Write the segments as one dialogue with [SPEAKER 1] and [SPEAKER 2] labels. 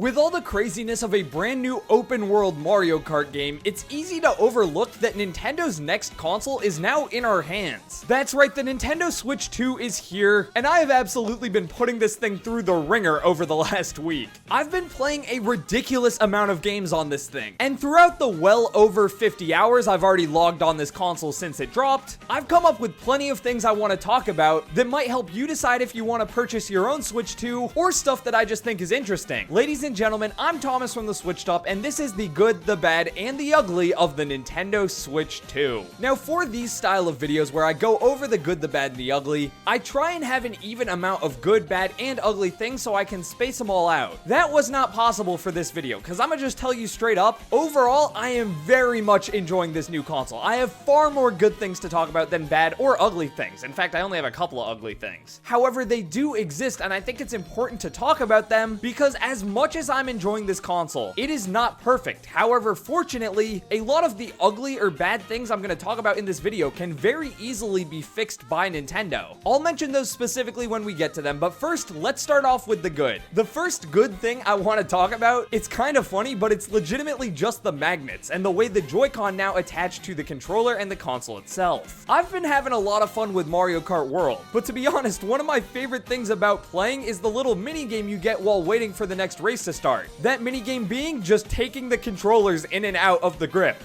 [SPEAKER 1] With all the craziness of a brand new open world Mario Kart game, it's easy to overlook that Nintendo's next console is now in our hands. That's right, the Nintendo Switch 2 is here, and I have absolutely been putting this thing through the ringer over the last week. I've been playing a ridiculous amount of games on this thing, and throughout the well over 50 hours I've already logged on this console since it dropped, I've come up with plenty of things I want to talk about that might help you decide if you want to purchase your own Switch 2 or stuff that I just think is interesting. Ladies and gentlemen, I'm Thomas from the Switch Stop, and this is the good, the bad, and the ugly of the Nintendo Switch 2. Now, for these style of videos where I go over the good, the bad, and the ugly, I try and have an even amount of good, bad, and ugly things so I can space them all out. That was not possible for this video, because I'm gonna just tell you straight up, overall, I am very much enjoying this new console. I have far more good things to talk about than bad or ugly things. In fact, I only have a couple of ugly things. However, they do exist, and I think it's important to talk about them because as much as I'm enjoying this console, it is not perfect. However, fortunately, a lot of the ugly or bad things I'm going to talk about in this video can very easily be fixed by Nintendo. I'll mention those specifically when we get to them, but first, let's start off with the good. The first good thing I want to talk about, it's kind of funny, but it's legitimately just the magnets and the way the Joy-Con now attach to the controller and the console itself. I've been having a lot of fun with Mario Kart World, but to be honest, one of my favorite things about playing is the little mini game you get while waiting for the next race to start. That mini game being just taking the controllers in and out of the grip.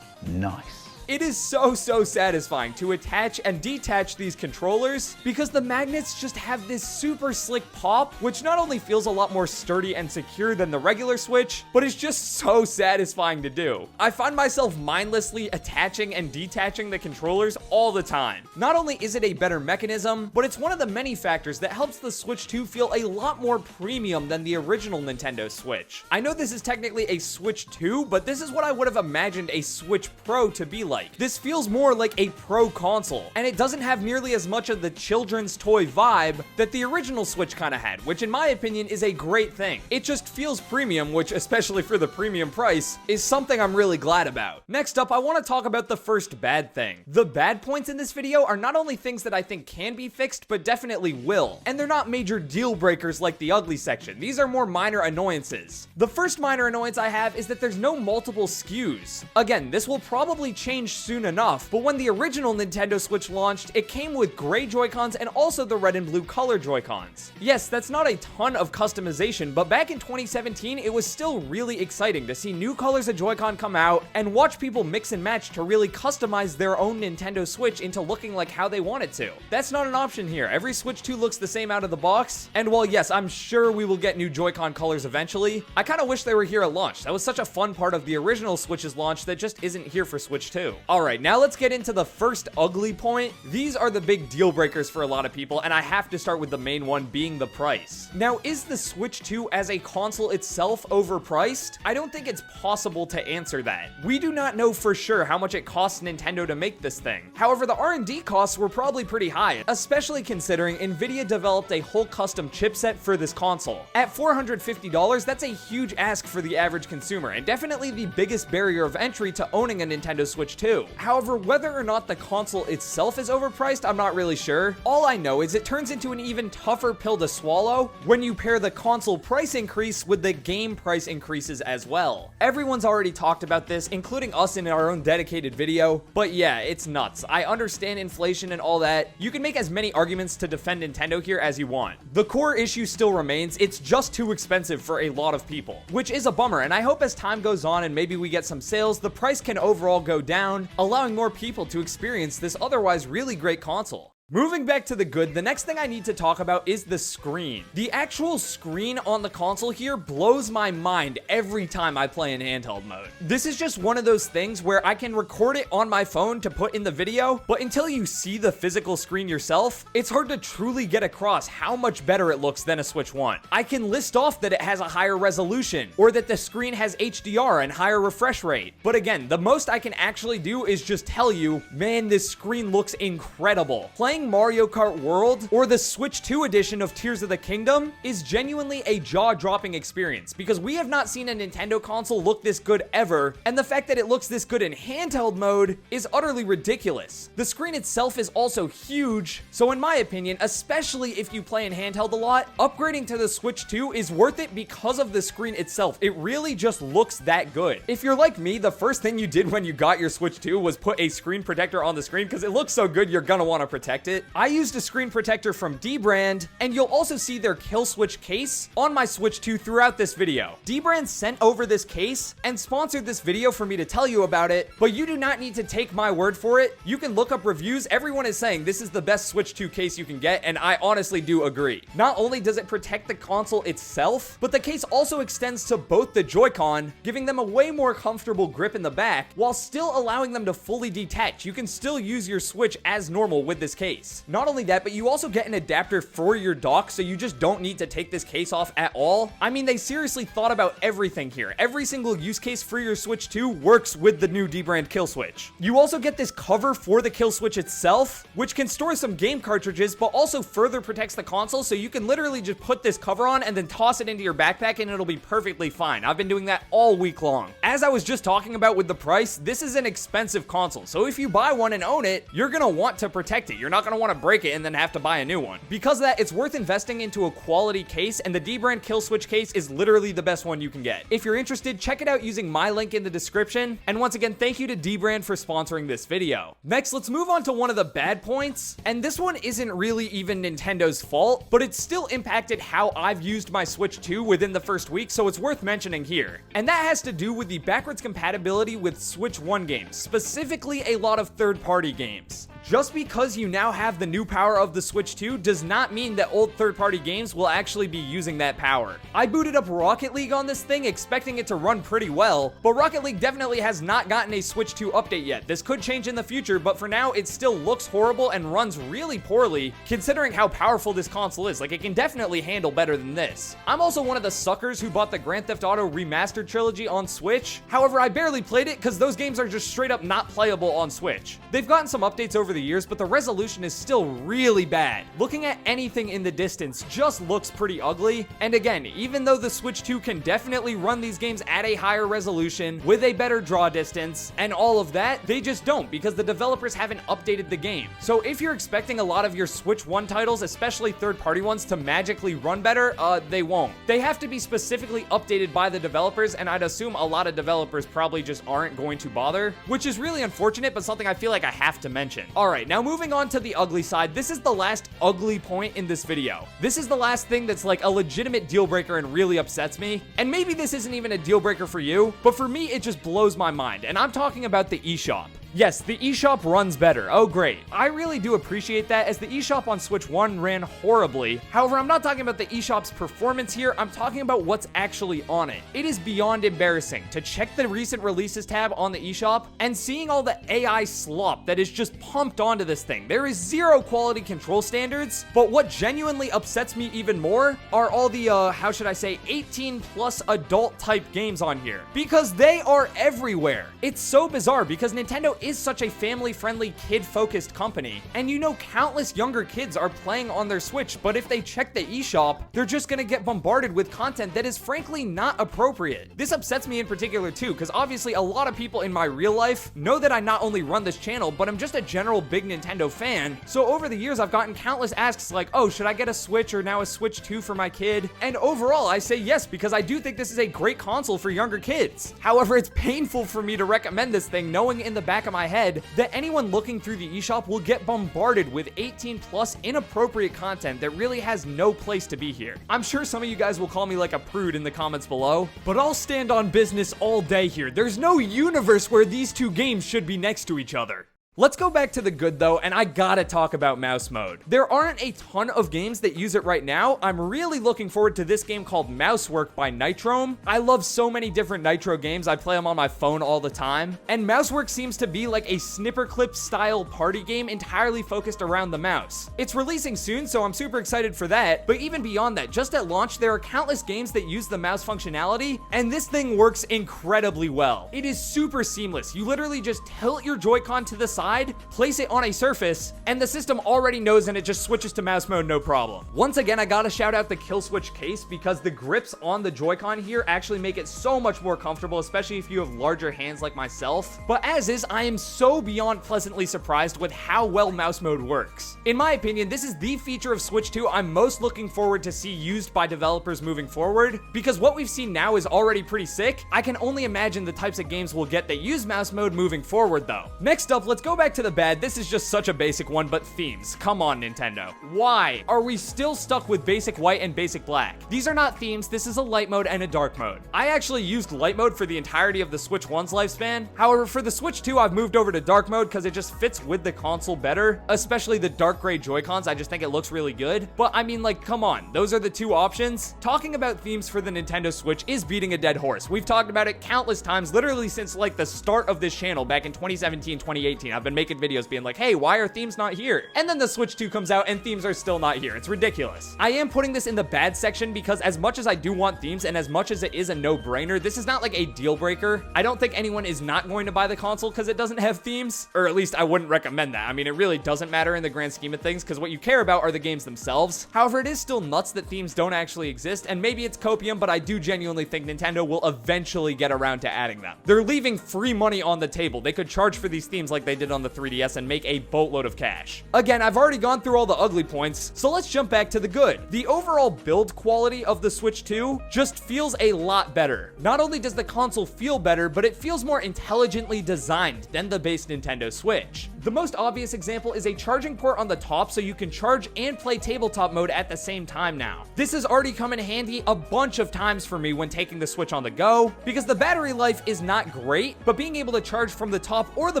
[SPEAKER 2] Nice.
[SPEAKER 1] It is so satisfying to attach and detach these controllers because the magnets just have this super slick pop, which not only feels a lot more sturdy and secure than the regular Switch, but is just so satisfying to do. I find myself mindlessly attaching and detaching the controllers all the time. Not only is it a better mechanism, but it's one of the many factors that helps the Switch 2 feel a lot more premium than the original Nintendo Switch. I know this is technically a Switch 2, but this is what I would have imagined a Switch Pro to be like. This feels more like a pro console, and it doesn't have nearly as much of the children's toy vibe that the original Switch kind of had, which in my opinion is a great thing. It just feels premium, which especially for the premium price, is something I'm really glad about. Next up, I want to talk about the first bad thing. The bad points in this video are not only things that I think can be fixed, but definitely will. And they're not major deal breakers like the ugly section. These are more minor annoyances. The first minor annoyance I have is that there's no multiple SKUs. Again, this will probably change soon enough, but when the original Nintendo Switch launched, it came with gray Joy-Cons and also the red and blue color Joy-Cons. Yes, that's not a ton of customization, but back in 2017, it was still really exciting to see new colors of Joy-Con come out and watch people mix and match to really customize their own Nintendo Switch into looking like how they want it to. That's not an option here. Every Switch 2 looks the same out of the box, and while yes, I'm sure we will get new Joy-Con colors eventually, I kind of wish they were here at launch. That was such a fun part of the original Switch's launch that just isn't here for Switch 2. Alright, now let's get into the first ugly point. These are the big deal breakers for a lot of people, and I have to start with the main one being the price. Now, is the Switch 2 as a console itself overpriced? I don't think it's possible to answer that. We do not know for sure how much it costs Nintendo to make this thing. However, the R&D costs were probably pretty high, especially considering Nvidia developed a whole custom chipset for this console. At $450, that's a huge ask for the average consumer, and definitely the biggest barrier of entry to owning a Nintendo Switch 2. However, whether or not the console itself is overpriced, I'm not really sure. All I know is it turns into an even tougher pill to swallow when you pair the console price increase with the game price increases as well. Everyone's already talked about this, including us in our own dedicated video, but yeah, it's nuts. I understand inflation and all that. You can make as many arguments to defend Nintendo here as you want. The core issue still remains, it's just too expensive for a lot of people, which is a bummer, and I hope as time goes on and maybe we get some sales, the price can overall go down, allowing more people to experience this otherwise really great console. Moving back to the good, the next thing I need to talk about is the screen. The actual screen on the console here blows my mind every time I play in handheld mode. This is just one of those things where I can record it on my phone to put in the video, but until you see the physical screen yourself, it's hard to truly get across how much better it looks than a Switch 1. I can list off that it has a higher resolution, or that the screen has HDR and higher refresh rate. But again, the most I can actually do is just tell you, man, this screen looks incredible. Playing playing Mario Kart World or the Switch 2 edition of Tears of the Kingdom is genuinely a jaw-dropping experience because we have not seen a Nintendo console look this good ever, and the fact that it looks this good in handheld mode is utterly ridiculous. The screen itself is also huge, so in my opinion, especially if you play in handheld a lot, upgrading to the Switch 2 is worth it because of the screen itself. It really just looks that good. If you're like me, the first thing you did when you got your Switch 2 was put a screen protector on the screen because it looks so good you're gonna want to protect it. I used a screen protector from DBrand, and you'll also see their Killswitch case on my Switch 2 throughout this video. DBrand sent over this case and sponsored this video for me to tell you about it, but you do not need to take my word for it. You can look up reviews. Everyone is saying this is the best Switch 2 case you can get, and I honestly do agree. Not only does it protect the console itself, but the case also extends to both the Joy-Con, giving them a way more comfortable grip in the back while still allowing them to fully detach. You can still use your Switch as normal with this case. Not only that, but you also get an adapter for your dock, so you just don't need to take this case off at all. I mean, they seriously thought about everything here. Every single use case for your Switch 2 works with the new DBrand Killswitch. You also get this cover for the Killswitch itself, which can store some game cartridges, but also further protects the console, so you can literally just put this cover on and then toss it into your backpack and it'll be perfectly fine. I've been doing that all week long. As I was just talking about with the price, this is an expensive console, so if you buy one and own it, you're gonna want to protect it. You're not gonna want to break it and then have to buy a new one. Because of that, it's worth investing into a quality case, and the DBrand Killswitch case is literally the best one you can get. If you're interested, check it out using my link in the description, and once again, thank you to DBrand for sponsoring this video. Next, let's move on to one of the bad points, and this one isn't really even Nintendo's fault, but it still impacted how I've used my Switch 2 within the first week, so it's worth mentioning here. And that has to do with the backwards compatibility with Switch 1 games, specifically a lot of third-party games. Just because you now have the new power of the Switch 2 does not mean that old third-party games will actually be using that power. I booted up Rocket League on this thing expecting it to run pretty well, but Rocket League definitely has not gotten a Switch 2 update yet. This could change in the future, but for now it still looks horrible and runs really poorly considering how powerful this console is. Like, it can definitely handle better than this. I'm also one of the suckers who bought the Grand Theft Auto Remastered trilogy on Switch. However, I barely played it because those games are just straight up not playable on Switch. They've gotten some updates over the years, but the resolution is still really bad. Looking at anything in the distance just looks pretty ugly. And again, even though the Switch 2 can definitely run these games at a higher resolution with a better draw distance and all of that, they just don't because the developers haven't updated the game. So if you're expecting a lot of your Switch 1 titles, especially third-party ones, to magically run better, they won't. They have to be specifically updated by the developers, and I'd assume a lot of developers probably just aren't going to bother, which is really unfortunate, but something I feel like I have to mention. Alright, now moving on to the ugly side, this is the last ugly point in this video. This is the last thing that's like a legitimate deal breaker and really upsets me. And maybe this isn't even a deal breaker for you, but for me, it just blows my mind. And I'm talking about the eShop. Yes, the eShop runs better. Oh, great. I really do appreciate that, as the eShop on Switch 1 ran horribly. However, I'm not talking about the eShop's performance here. I'm talking about what's actually on it. It is beyond embarrassing to check the recent releases tab on the eShop and seeing all the AI slop that is just pumped onto this thing. There is zero quality control standards, but what genuinely upsets me even more are all the, how should I say, 18 plus adult type games on here, because they are everywhere. It's so bizarre because Nintendo is such a family-friendly, kid-focused company, and you know countless younger kids are playing on their Switch, but if they check the eShop, they're just gonna get bombarded with content that is frankly not appropriate. This upsets me in particular too, because obviously a lot of people in my real life know that I not only run this channel, but I'm just a general big Nintendo fan, so over the years I've gotten countless asks like, oh, should I get a Switch or now a Switch 2 for my kid? And overall, I say yes, because I do think this is a great console for younger kids. However, it's painful for me to recommend this thing knowing in the back of my head that anyone looking through the eShop will get bombarded with 18 plus inappropriate content that really has no place to be here. I'm sure some of you guys will call me like a prude in the comments below, but I'll stand on business all day here. There's no universe where these two games should be next to each other. Let's go back to the good though, and I gotta talk about mouse mode. There aren't a ton of games that use it right now. I'm really looking forward to this game called Mousework by Nitrome. I love so many different Nitro games. I play them on my phone all the time. And Mousework seems to be like a snipper clip style party game entirely focused around the mouse. It's releasing soon, so I'm super excited for that. But even beyond that, just at launch, there are countless games that use the mouse functionality, and this thing works incredibly well. It is super seamless. You literally just tilt your Joy-Con to the side side, place it on a surface, and the system already knows and it just switches to mouse mode no problem. Once again, I gotta shout out the Killswitch case because the grips on the Joy-Con here actually make it so much more comfortable, especially if you have larger hands like myself. But as is, I am so beyond pleasantly surprised with how well mouse mode works. In my opinion, this is the feature of Switch 2 I'm most looking forward to see used by developers moving forward, because what we've seen now is already pretty sick. I can only imagine the types of games we'll get that use mouse mode moving forward though. Next up, let's go back to the bad. This is just such a basic one, but themes. Come on, Nintendo. Why are we still stuck with basic white and basic black? These are not themes, this is a light mode and a dark mode. I actually used light mode for the entirety of the Switch 1's lifespan. However, for the Switch 2, I've moved over to dark mode because it just fits with the console better, especially the dark gray Joy-Cons. I just think it looks really good. But I mean, like, come on, those are the two options. Talking about themes for the Nintendo Switch is beating a dead horse. We've talked about it countless times, literally since like the start of this channel back in 2017, 2018. I've been making videos being like, hey, why are themes not here? And then the Switch 2 comes out and themes are still not here. It's ridiculous. I am putting this in the bad section because as much as I do want themes and as much as it is a no-brainer, this is not like a deal breaker. I don't think anyone is not going to buy the console because it doesn't have themes, or at least I wouldn't recommend that. I mean, it really doesn't matter in the grand scheme of things because what you care about are the games themselves. However, it is still nuts that themes don't actually exist, and maybe it's copium, but I do genuinely think Nintendo will eventually get around to adding them. They're leaving free money on the table. They could charge for these themes like they did on the 3DS and make a boatload of cash. Again, I've already gone through all the ugly points, so let's jump back to the good. The overall build quality of the Switch 2 just feels a lot better. Not only does the console feel better, but it feels more intelligently designed than the base Nintendo Switch. The most obvious example is a charging port on the top so you can charge and play tabletop mode at the same time now. This has already come in handy a bunch of times for me when taking the Switch on the go, because the battery life is not great, but being able to charge from the top or the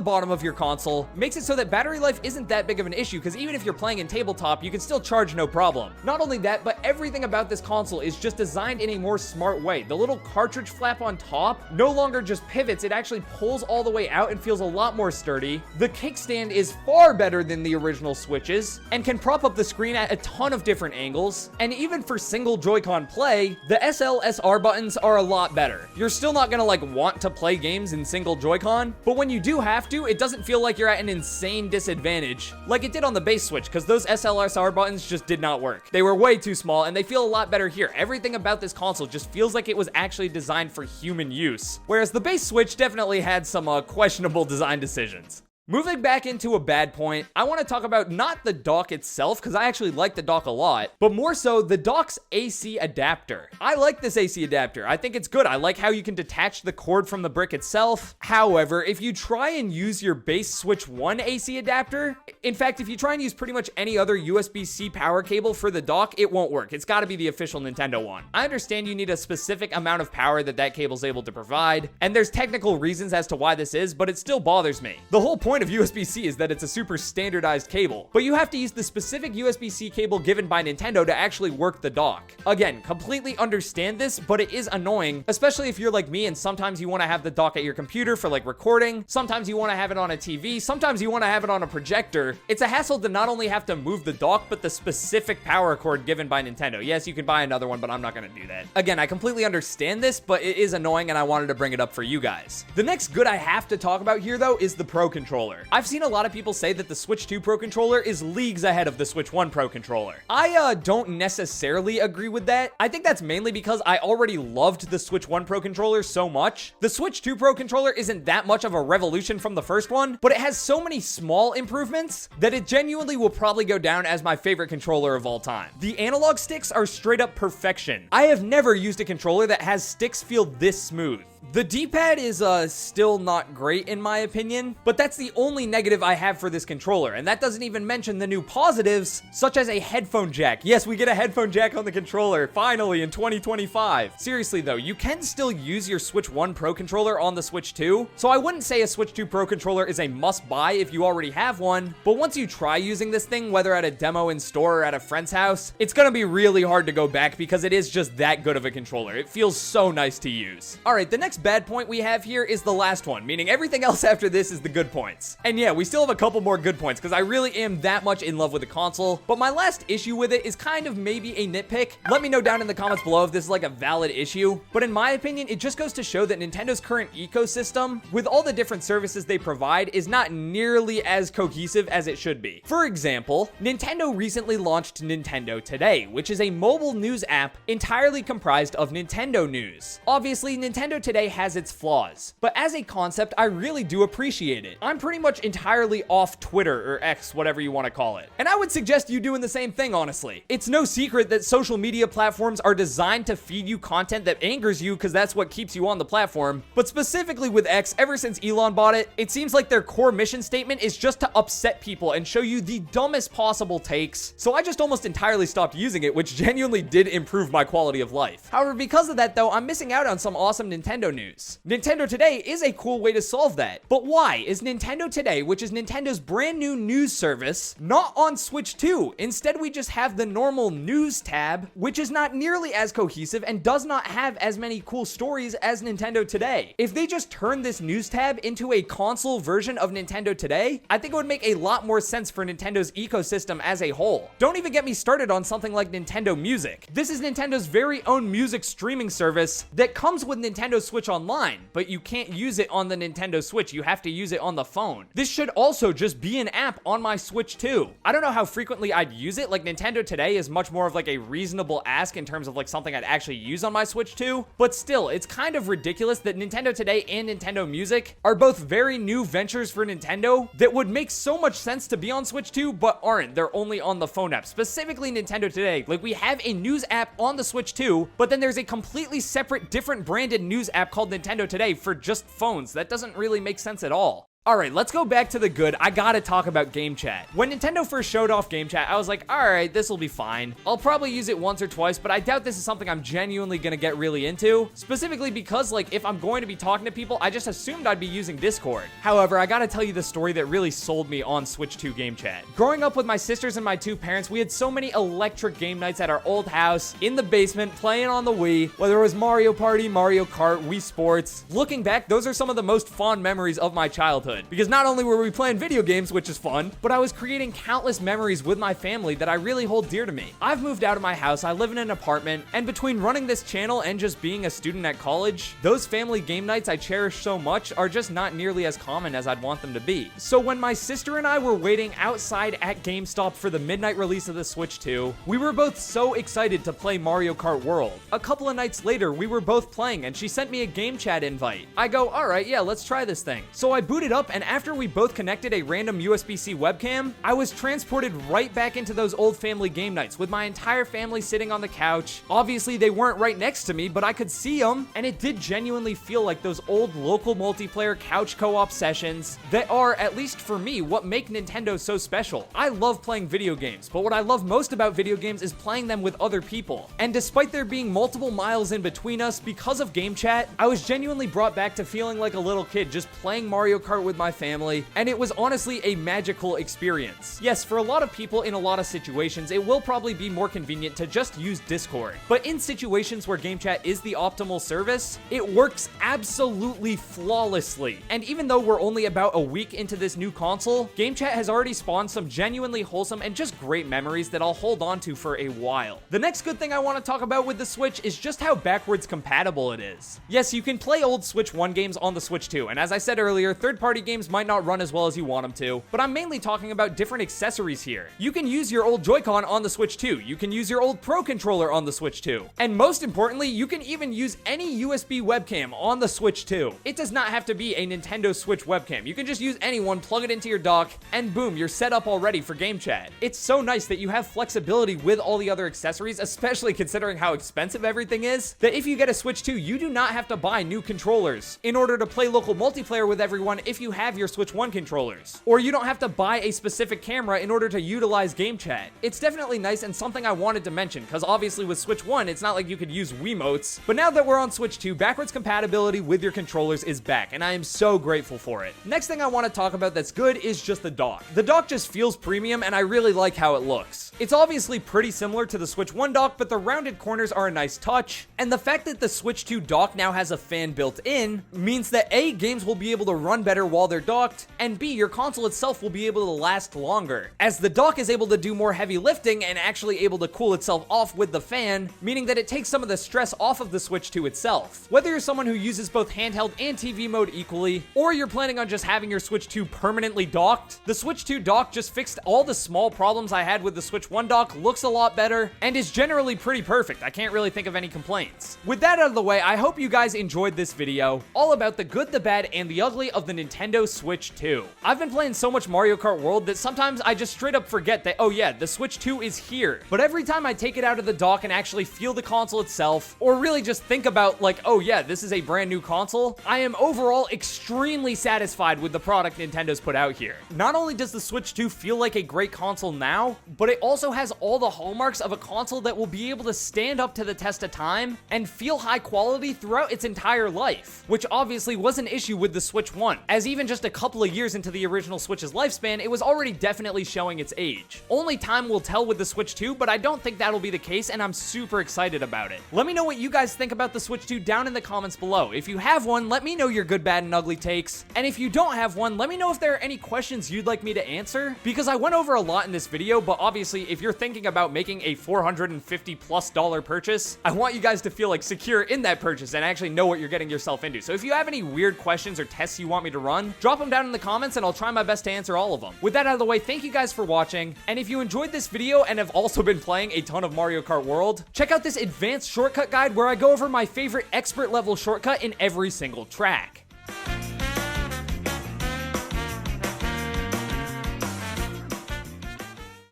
[SPEAKER 1] bottom of your console makes it so that battery life isn't that big of an issue, because even if you're playing in tabletop, you can still charge no problem. Not only that, but everything about this console is just designed in a more smart way. The little cartridge flap on top no longer just pivots, it actually pulls all the way out and feels a lot more sturdy. The kickstand is far better than the original Switches and can prop up the screen at a ton of different angles. And even for single Joy-Con play, the SL/SR buttons are a lot better. You're still not gonna like want to play games in single Joy-Con, but when you do have to, it doesn't feel like you're at an insane disadvantage like it did on the base Switch, because those SL/SR buttons just did not work. They were way too small and they feel a lot better here. Everything about this console just feels like it was actually designed for human use, whereas the base Switch definitely had some questionable design decisions. Moving back into a bad point, I want to talk about not the dock itself, because I actually like the dock a lot, but more so the dock's AC adapter. I like this AC adapter. I think it's good. I like how you can detach the cord from the brick itself. However, if you try and use your base Switch 1 AC adapter, in fact, if you try and use pretty much any other USB-C power cable for the dock, it won't work. It's got to be the official Nintendo one. I understand you need a specific amount of power that cable's able to provide, and there's technical reasons as to why this is, but it still bothers me. The whole point of USB-C is that it's a super standardized cable, but you have to use the specific USB-C cable given by Nintendo to actually work the dock. Again, completely understand this, but it is annoying, especially if you're like me and sometimes you want to have the dock at your computer for like recording, sometimes you want to have it on a TV, sometimes you want to have it on a projector. It's a hassle to not only have to move the dock, but the specific power cord given by Nintendo. Yes, you can buy another one, but I'm not going to do that. Again, I completely understand this, but it is annoying and I wanted to bring it up for you guys. The next good I have to talk about here though is the Pro Controller. I've seen a lot of people say that the Switch 2 Pro Controller is leagues ahead of the Switch 1 Pro Controller. I don't necessarily agree with that. I think that's mainly because I already loved the Switch 1 Pro Controller so much. The Switch 2 Pro Controller isn't that much of a revolution from the first one, but it has so many small improvements that it genuinely will probably go down as my favorite controller of all time. The analog sticks are straight up perfection. I have never used a controller that has sticks feel this smooth. The D-pad is still not great in my opinion, but that's the only negative I have for this controller, and that doesn't even mention the new positives, such as a headphone jack. Yes, we get a headphone jack on the controller, finally, in 2025. Seriously though, you can still use your Switch 1 Pro controller on the Switch 2, so I wouldn't say a Switch 2 Pro controller is a must-buy if you already have one, but once you try using this thing, whether at a demo in store or at a friend's house, it's gonna be really hard to go back because it is just that good of a controller. It feels so nice to use. Alright, the next bad point we have here is the last one, meaning everything else after this is the good point. points. And yeah, we still have a couple more good points because I really am that much in love with the console. But my last issue with it is kind of maybe a nitpick. Let me know down in the comments below if this is like a valid issue. But in my opinion, it just goes to show that Nintendo's current ecosystem, with all the different services they provide, is not nearly as cohesive as it should be. For example, Nintendo recently launched Nintendo Today, which is a mobile news app entirely comprised of Nintendo news. Obviously, Nintendo Today has its flaws, but as a concept, I really do appreciate it. I'm pretty much entirely off Twitter, or X, whatever you want to call it. And I would suggest you doing the same thing, honestly. It's no secret that social media platforms are designed to feed you content that angers you because that's what keeps you on the platform. But specifically with X, ever since Elon bought it, it seems like their core mission statement is just to upset people and show you the dumbest possible takes. So I just almost entirely stopped using it, which genuinely did improve my quality of life. However, because of that though, I'm missing out on some awesome Nintendo news. Nintendo Today is a cool way to solve that. But why is Nintendo Today, which is Nintendo's brand new news service, not on Switch 2? Instead, we just have the normal news tab, which is not nearly as cohesive and does not have as many cool stories as Nintendo Today. If they just turn this news tab into a console version of Nintendo Today, I think it would make a lot more sense for Nintendo's ecosystem as a whole. Don't even get me started on something like Nintendo Music. This is Nintendo's very own music streaming service that comes with Nintendo Switch Online, but you can't use it on the Nintendo Switch. You have to use it on the phone. This should also just be an app on my Switch too. I don't know how frequently I'd use it. Like, Nintendo Today is much more of like a reasonable ask in terms of like something I'd actually use on my Switch too, but still, it's kind of ridiculous that Nintendo Today and Nintendo Music are both very new ventures for Nintendo that would make so much sense to be on Switch 2, but aren't. They're only on the phone app. Specifically Nintendo Today. Like, we have a news app on the Switch 2, but then there's a completely separate, different branded news app called Nintendo Today for just phones. That doesn't really make sense at all. Alright, let's go back to the good. I gotta talk about Game Chat. When Nintendo first showed off Game Chat, I was like, alright, this will be fine. I'll probably use it once or twice, but I doubt this is something I'm genuinely gonna get really into. Specifically because, like, if I'm going to be talking to people, I just assumed I'd be using Discord. However, I gotta tell you the story that really sold me on Switch 2 Game Chat. Growing up with my sisters and my two parents, we had so many electric game nights at our old house, in the basement, playing on the Wii, whether it was Mario Party, Mario Kart, Wii Sports. Looking back, those are some of the most fond memories of my childhood. Because not only were we playing video games, which is fun, but I was creating countless memories with my family that I really hold dear to me. I've moved out of my house, I live in an apartment, and between running this channel and just being a student at college, those family game nights I cherish so much are just not nearly as common as I'd want them to be. So when my sister and I were waiting outside at GameStop for the midnight release of the Switch 2, we were both so excited to play Mario Kart World. A couple of nights later, we were both playing and she sent me a Game Chat invite. I go, alright, yeah, let's try this thing. So I booted up, and after we both connected a random USB-C webcam, I was transported right back into those old family game nights with my entire family sitting on the couch. Obviously, they weren't right next to me, but I could see them, and it did genuinely feel like those old local multiplayer couch co-op sessions that are, at least for me, what make Nintendo so special. I love playing video games, but what I love most about video games is playing them with other people. And despite there being multiple miles in between us, because of Game Chat, I was genuinely brought back to feeling like a little kid just playing Mario Kart with my family, and it was honestly a magical experience. Yes, for a lot of people in a lot of situations, it will probably be more convenient to just use Discord. But in situations where Game Chat is the optimal service, it works absolutely flawlessly. And even though we're only about a week into this new console, Game Chat has already spawned some genuinely wholesome and just great memories that I'll hold on to for a while. The next good thing I want to talk about with the Switch is just how backwards compatible it is. Yes, you can play old Switch 1 games on the Switch 2, and as I said earlier, third-party games might not run as well as you want them to, but I'm mainly talking about different accessories here. You can use your old Joy-Con on the Switch 2, you can use your old Pro Controller on the Switch 2, and most importantly, you can even use any USB webcam on the Switch 2. It does not have to be a Nintendo Switch webcam. You can just use any one, plug it into your dock, and boom, you're set up already for Game Chat. It's so nice that you have flexibility with all the other accessories, especially considering how expensive everything is, that if you get a Switch 2, you do not have to buy new controllers in order to play local multiplayer with everyone if you have your Switch 1 controllers. Or you don't have to buy a specific camera in order to utilize Game Chat. It's definitely nice and something I wanted to mention, because obviously with Switch 1, it's not like you could use Wiimotes, but now that we're on Switch 2, backwards compatibility with your controllers is back, and I am so grateful for it. Next thing I want to talk about that's good is just the dock. The dock just feels premium, and I really like how it looks. It's obviously pretty similar to the Switch 1 dock, but the rounded corners are a nice touch, and the fact that the Switch 2 dock now has a fan built in means that A, games will be able to run better while while they're docked, and B, your console itself will be able to last longer, as the dock is able to do more heavy lifting and actually able to cool itself off with the fan, meaning that it takes some of the stress off of the Switch 2 itself. Whether you're someone who uses both handheld and TV mode equally, or you're planning on just having your Switch 2 permanently docked, the Switch 2 dock just fixed all the small problems I had with the Switch 1 dock, looks a lot better, and is generally pretty perfect. I can't really think of any complaints. With that out of the way, I hope you guys enjoyed this video, all about the good, the bad, and the ugly of the Nintendo Switch 2. I've been playing so much Mario Kart World that sometimes I just straight up forget that, oh yeah, the Switch 2 is here. But every time I take it out of the dock and actually feel the console itself, or really just think about like, oh yeah, this is a brand new console, I am overall extremely satisfied with the product Nintendo's put out here. Not only does the Switch 2 feel like a great console now, but it also has all the hallmarks of a console that will be able to stand up to the test of time and feel high quality throughout its entire life, which obviously was an issue with the Switch 1, as even just a couple of years into the original Switch's lifespan, it was already definitely showing its age. Only time will tell with the Switch 2, but I don't think that'll be the case, and I'm super excited about it. Let me know what you guys think about the Switch 2 down in the comments below. If you have one, let me know your good, bad, and ugly takes, and if you don't have one, let me know if there are any questions you'd like me to answer, because I went over a lot in this video, but obviously, if you're thinking about making a $450+ purchase, I want you guys to feel like secure in that purchase and actually know what you're getting yourself into. So if you have any weird questions or tests you want me to run, drop them down in the comments and I'll try my best to answer all of them. With that out of the way, thank you guys for watching, and if you enjoyed this video and have also been playing a ton of Mario Kart World, check out this advanced shortcut guide where I go over my favorite expert level shortcut in every single track.